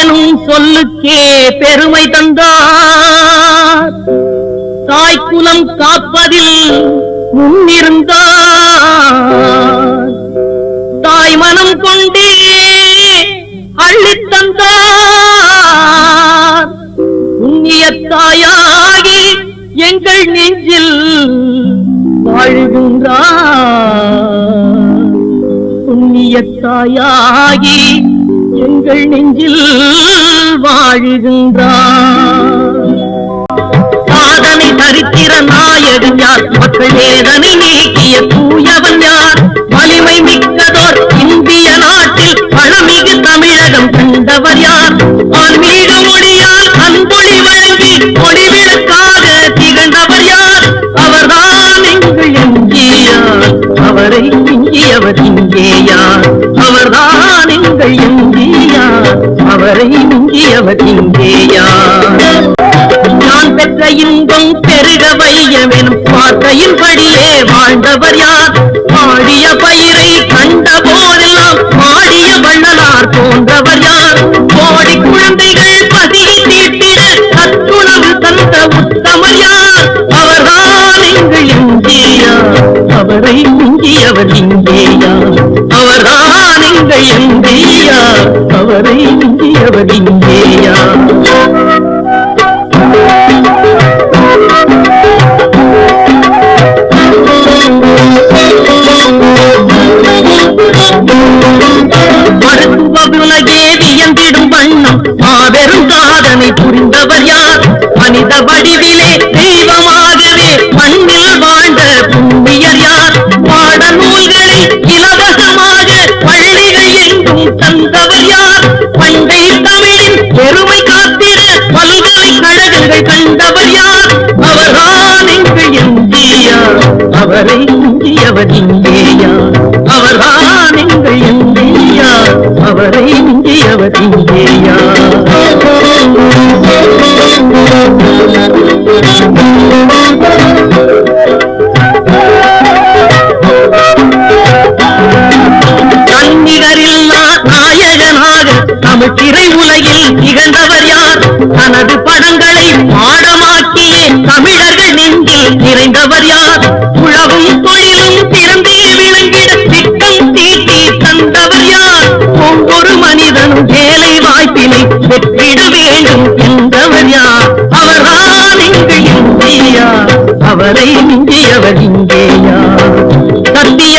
எனும் சொல்லுக்கே பெருமை தந்தார். தாய்க்குலம் காப்பதில் முன்னிருந்தார். தாய் மனம் கொண்டே அள்ளித் தந்தார். புண்ணிய தாயாகி எங்கள் நெஞ்சில் வாழ்கின்றார். புண்ணிய தாயாகி எங்கள் நெஞ்சில் வாழுகின்றார். சாதனை சரித்திர நாயகன் யார்? மக்கள் வேதனை நீக்கிய தூயவன் யார்? வலிமை மிக்கதோர் இந்திய நாட்டில் பழமிகு தமிழகம் கண்டவர் யார்? ஆன்மீக மொழியால் அன்பொழி வழங்கி ஒளிவிளக்காக திகழ்ந்தவர் யார்? அவர்தான் எங்கள் எம்ஜிஆர். அவரை மிஞ்சியவர் இங்கேயார்? அவர்தான் எங்கள் எம்ஜிஆர். அவரை மிஞ்சியவர் இங்கேயார்? நான் பெற்ற இன்பம் பெருக வையமெனும் வார்த்தையின்படியே வாழ்ந்தவர் யார்? மாடிய பயிரை கண்ட போதெல்லாம் மாடிய வள்ளலார் போன்றவர் யார்? கோடி குழந்தைகள் பசியை தீர்த்திட சத்துணவு தந்த உத்தமர் யார்? அவர்தான் எங்கள் எம்ஜிஆர். அவரை மிஞ்சியவர் இங்கேயார்? அவர்தான் எங்கள் எம்ஜிஆர். அவரை மிஞ்சியவர் இங்கேயார்? மருத்துவ உலகே வியந்திடும் வண்ணம் மாபெரும் சாதனை புரிந்தவர் யார்? மனித வடிவிலே தெய்வமாகவே மண்ணில் வாழ்ந்த புண்ணியர் யார்? பாட நூல்களை இலவசமாக பள்ளிகள் எங்கும் தந்தவர் யார்? பண்டை தமிழின் பெருமை காத்திட பல்கலைக்கழகங்கள் கண்டவர் யார்? அவர்தான் எங்கள் எம்ஜிஆர். அவரை மிஞ்சியவர் இங்கேயார்? அவர்தான் எங்கள் எம்ஜிஆர். அவரை மிஞ்சியவர் இங்கேயார்? தன்னிகரில்லா நாயகனாக தமிழ் திரை உலகில் திகழ்ந்தவர் யார்? தனது படங்களை பாடமாக்கியே தமிழர்கள் நெஞ்சில் நிறைந்தவர் யார்? உழவும் தொழிலும் திறந்தே விளங்கிட திட்டம் தீட்டி தந்தவர் யார்? ஒவ்வொரு மனிதனும் வேலை வாய்ப்பினை பெற்றிட வேண்டும் என்றவர் யார்? அவர்தான் எங்கள் எம்ஜிஆர். அவரை மிஞ்சியவர் இங்கேயார்? சத்திய